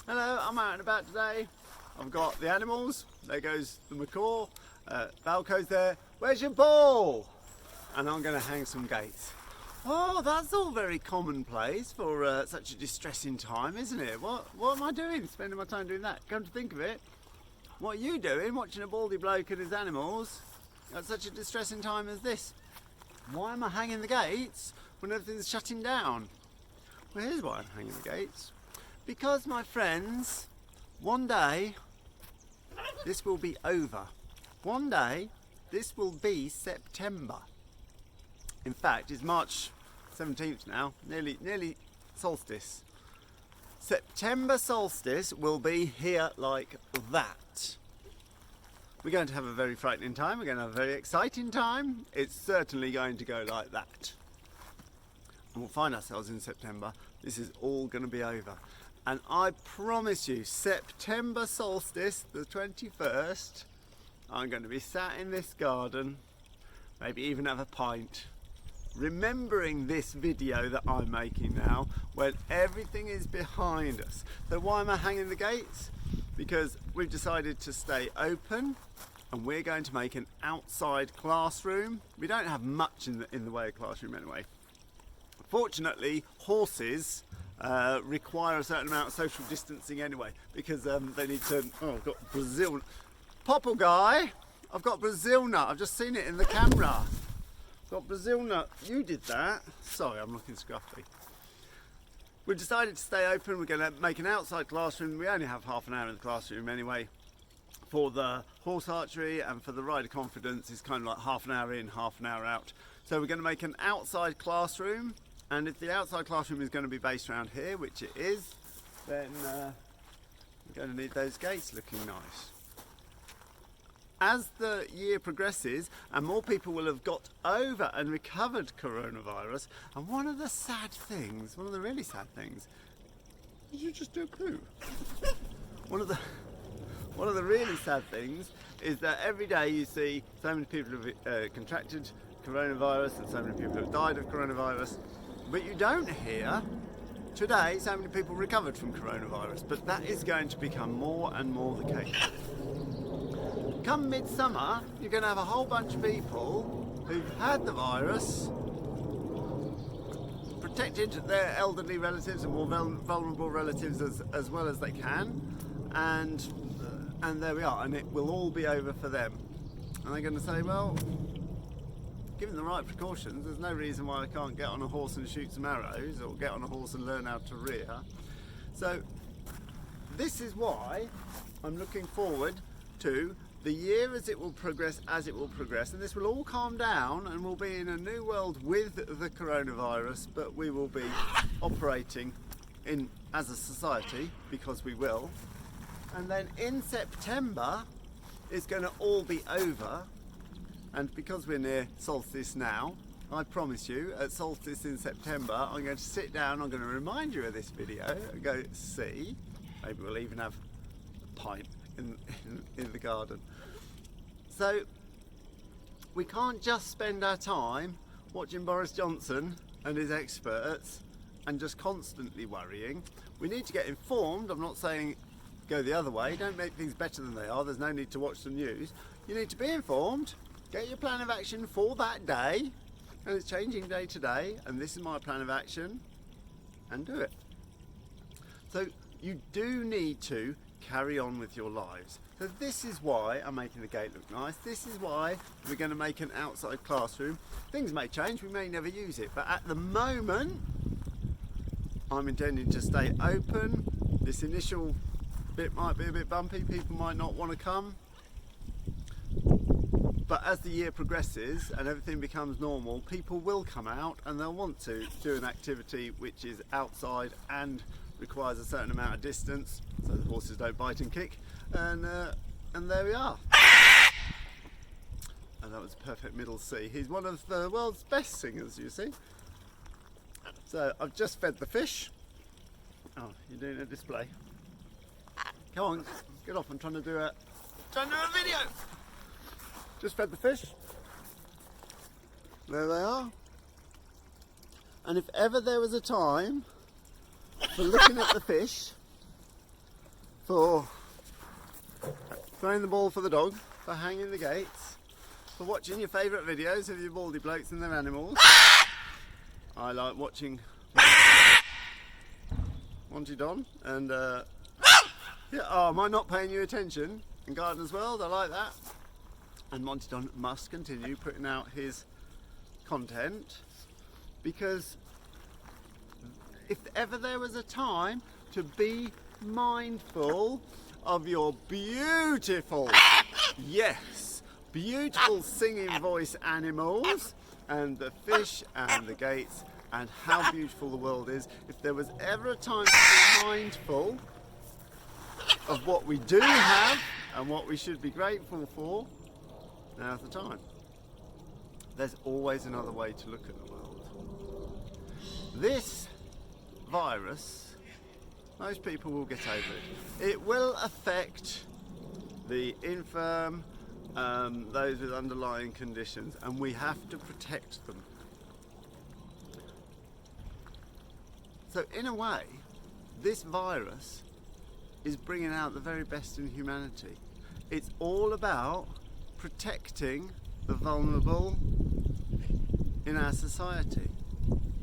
Hello, I'm out and about today. I've got the animals. There goes the macaw. Valco's there. Where's your ball? And I'm going to hang some gates. Oh, that's all very commonplace for such a distressing time, isn't it? What am I doing? Spending my time doing that? Come to think of it, what are you doing watching a baldy bloke and his animals at such a distressing time as this? Why am I hanging the gates when everything's shutting down? Well, here's why I'm hanging the gates. Because, my friends, one day this will be over. One day this will be September. In fact, it's March 17th now, nearly solstice. September solstice will be here like that. We're going to have a very frightening time, we're going to have a very exciting time. It's certainly going to go like that. And we'll find ourselves in September. This is all going to be over. And I promise you, September solstice, the 21st, I'm going to be sat in this garden, maybe even have a pint, remembering this video that I'm making now when everything is behind us. So why am I hanging the gates? Because we've decided to stay open and we're going to make an outside classroom. We don't have much in the way of classroom anyway. Fortunately, horses require a certain amount of social distancing anyway, because they need to. Oh, I've got Brazil popple guy. I've got Brazil nut. I've just seen it in the camera. I've got Brazil nut. You did that. Sorry, I'm looking scruffy. We've decided to stay open. We're going to make an outside classroom. We only have half an hour in the classroom anyway. For the horse archery and for the rider confidence, it's kind of like half an hour in, half an hour out. So we're going to make an outside classroom. And if the outside classroom is going to be based around here, which it is, then we're going to need those gates looking nice. As the year progresses and more people will have got over and recovered coronavirus, and one of the sad things, one of the really sad things, did you just do a poo? One of the really sad things is that every day you see so many people have contracted coronavirus and so many people have died of coronavirus. But you don't hear today so many people recovered from coronavirus, but that is going to become more and more the case. Come midsummer, you're going to have a whole bunch of people who've had the virus, protected their elderly relatives and more vulnerable relatives as well as they can, and there we are, and it will all be over for them. And they're going to say, well, given the right precautions, there's no reason why I can't get on a horse and shoot some arrows or get on a horse and learn how to rear. So this is why I'm looking forward to the year as it will progress, and this will all calm down and we'll be in a new world with the coronavirus, but we will be operating as a society, because we will. And then in September it's going to all be over. And because we're near solstice now, I promise you, at solstice in September, I'm going to sit down, I'm going to remind you of this video, and go see, maybe we'll even have a pint in the garden. So, we can't just spend our time watching Boris Johnson and his experts and just constantly worrying. We need to get informed. I'm not saying go the other way, don't make things better than they are, there's no need to watch the news. You need to be informed. Get your plan of action for that day, and it's changing day to day, and this is my plan of action, and do it. So you do need to carry on with your lives. So this is why I'm making the gate look nice. This is why we're going to make an outside classroom. Things may change, we may never use it, but at the moment I'm intending to stay open. This initial bit might be a bit bumpy, people might not want to come. But as the year progresses and everything becomes normal, people will come out and they'll want to do an activity which is outside and requires a certain amount of distance, so the horses don't bite and kick. And there we are. And that was a perfect middle C. He's one of the world's best singers, you see. So I've just fed the fish. Oh, you're doing a display. Come on, get off! I'm trying to do a video. Just fed the fish. There they are. And if ever there was a time for looking at the fish, for throwing the ball for the dog, for hanging the gates, for watching your favourite videos of your baldy blokes and their animals. I like watching Monty Don and yeah, oh, am I not paying you attention? In Gardener's World, I like that. And Monty Don must continue putting out his content, because if ever there was a time to be mindful of your beautiful, yes, beautiful singing voice animals and the fish and the gates and how beautiful the world is, if there was ever a time to be mindful of what we do have and what we should be grateful for, now's the time. There's always another way to look at the world. This virus, most people will get over it. It will affect the infirm, those with underlying conditions, and we have to protect them. So in a way, this virus is bringing out the very best in humanity. It's all about protecting the vulnerable in our society.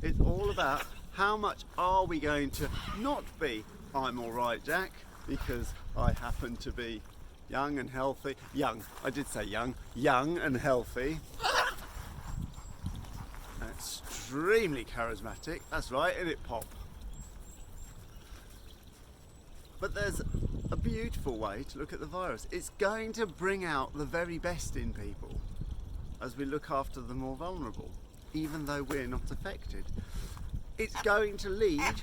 It's all about how much are we going to not be I'm all right, Jack, because I happen to be young and healthy. Young, I did say young and healthy. Extremely charismatic, that's right, isn't it, Pop? But there's a beautiful way to look at the virus. It's going to bring out the very best in people as we look after the more vulnerable, even though we're not affected. It's going to lead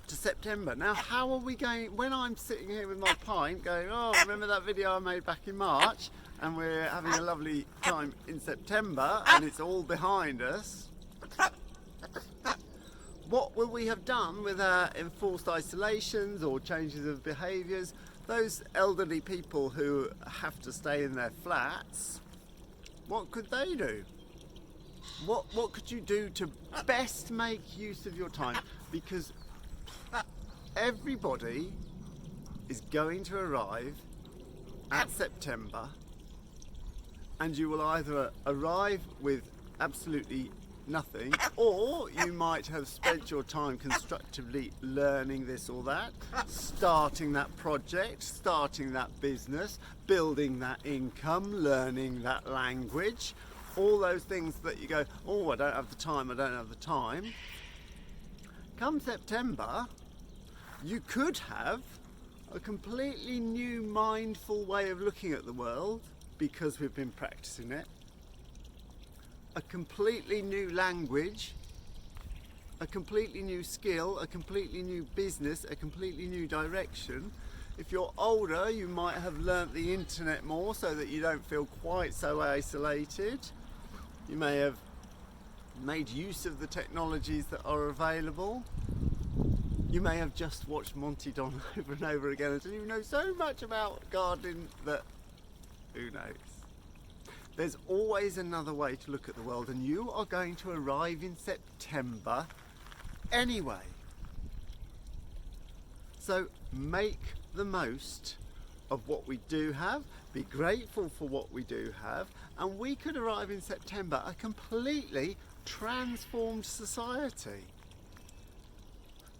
to September. Now, how are we going, when I'm sitting here with my pint going, oh, remember that video I made back in March, and we're having a lovely time in September and it's all behind us, what will we have done with our enforced isolations or changes of behaviours? Those elderly people who have to stay in their flats, what could they do? What could you do to best make use of your time? Because everybody is going to arrive at September, and you will either arrive with absolutely nothing, or you might have spent your time constructively learning this or that, starting that project, starting that business, building that income, learning that language, all those things that you go, oh, I don't have the time, I don't have the time. Come September, you could have a completely new mindful way of looking at the world because we've been practicing it. A completely new language, a completely new skill, a completely new business, a completely new direction. If you're older, you might have learnt the internet more so that you don't feel quite so isolated. You may have made use of the technologies that are available. You may have just watched Monty Don over and over again until you know so much about gardening that who knows. There's always another way to look at the world, and you are going to arrive in September anyway. So make the most of what we do have, be grateful for what we do have, and we could arrive in September a completely transformed society.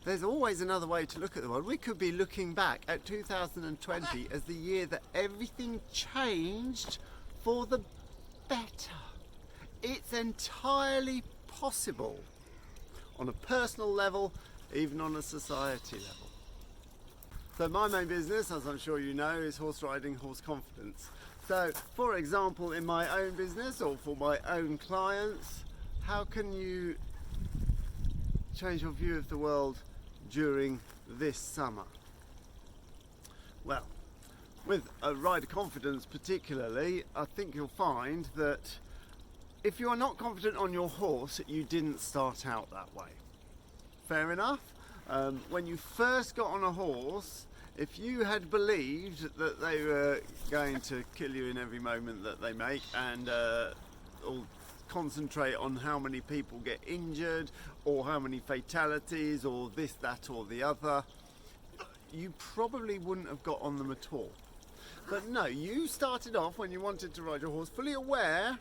There's always another way to look at the world. We could be looking back at 2020 as the year that everything changed for the better. It's entirely possible on a personal level, even on a society level. So my main business, as I'm sure you know, is horse riding, horse confidence. So for example, in my own business or for my own clients, how can you change your view of the world during this summer? Well, with a rider confidence particularly, I think you'll find that if you are not confident on your horse, you didn't start out that way. Fair enough? When you first got on a horse, if you had believed that they were going to kill you in every moment that they make and or concentrate on how many people get injured or how many fatalities or this, that or the other, you probably wouldn't have got on them at all. But no, you started off when you wanted to ride your horse fully aware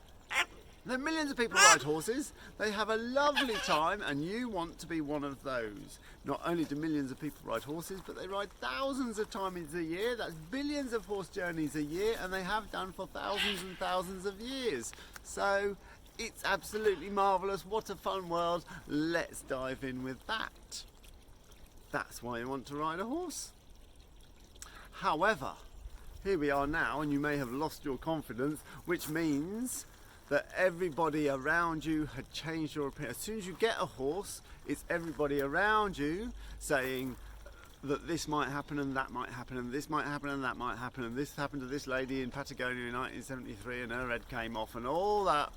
that millions of people ride horses, they have a lovely time, and you want to be one of those. Not only do millions of people ride horses, but they ride thousands of times a year. That's billions of horse journeys a year, and they have done for thousands and thousands of years. So it's absolutely marvellous. What a fun world. Let's dive in with that. That's why you want to ride a horse. However, here we are now, and you may have lost your confidence, which means that everybody around you had changed your opinion. As soon as you get a horse, it's everybody around you saying that this might happen and that might happen and this might happen and that might happen and this happened to this lady in Patagonia in 1973 and her head came off and all that,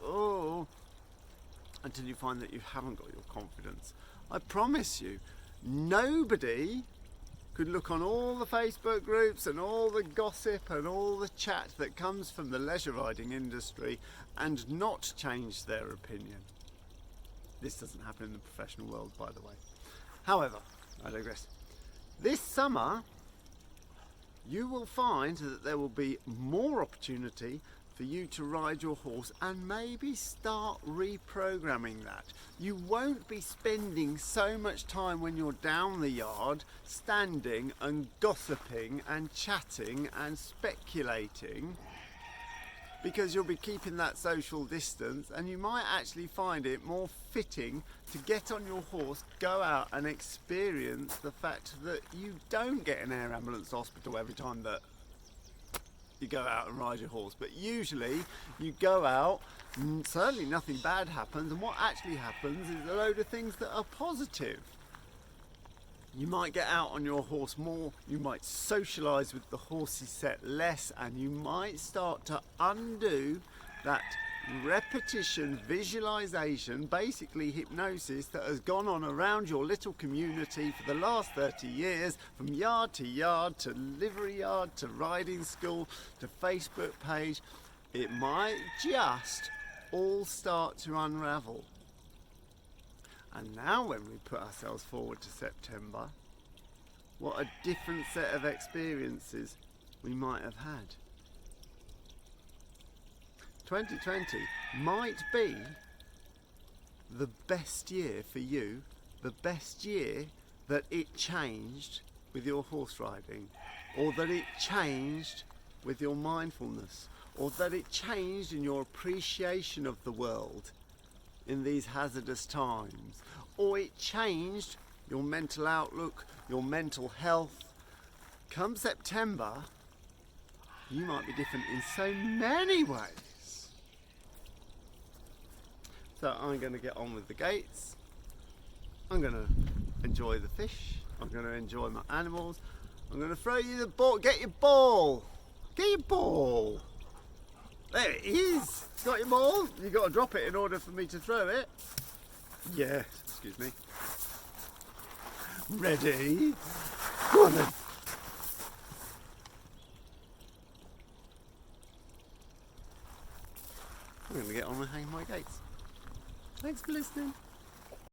until you find that you haven't got your confidence. I promise you, nobody could look on all the Facebook groups and all the gossip and all the chat that comes from the leisure riding industry and not change their opinion. This doesn't happen in the professional world, by the way. However, I digress. This summer, you will find that there will be more opportunity for you to ride your horse and maybe start reprogramming that. You won't be spending so much time when you're down the yard standing and gossiping and chatting and speculating, because you'll be keeping that social distance, and you might actually find it more fitting to get on your horse, go out and experience the fact that you don't get an air ambulance to hospital every time that you go out and ride your horse, but usually you go out, certainly nothing bad happens, and what actually happens is a load of things that are positive. You might get out on your horse more, you might socialise with the horse you set less, and you might start to undo that repetition, visualisation, basically hypnosis that has gone on around your little community for the last 30 years, from yard to livery yard to riding school to Facebook page. It might just all start to unravel. And now when we put ourselves forward to September, what a different set of experiences we might have had. 2020 might be the best year for you, the best year that it changed with your horse riding, or that it changed with your mindfulness, or that it changed in your appreciation of the world in these hazardous times, or it changed your mental outlook, your mental health. Come September, you might be different in so many ways. So I'm going to get on with the gates. I'm going to enjoy the fish. I'm going to enjoy my animals. I'm going to throw you the ball. Get your ball. Get your ball. There it is. Got your ball? You've got to drop it in order for me to throw it. Yeah, excuse me. Ready? Go on then. I'm going to get on and hang my gates. Thanks for listening.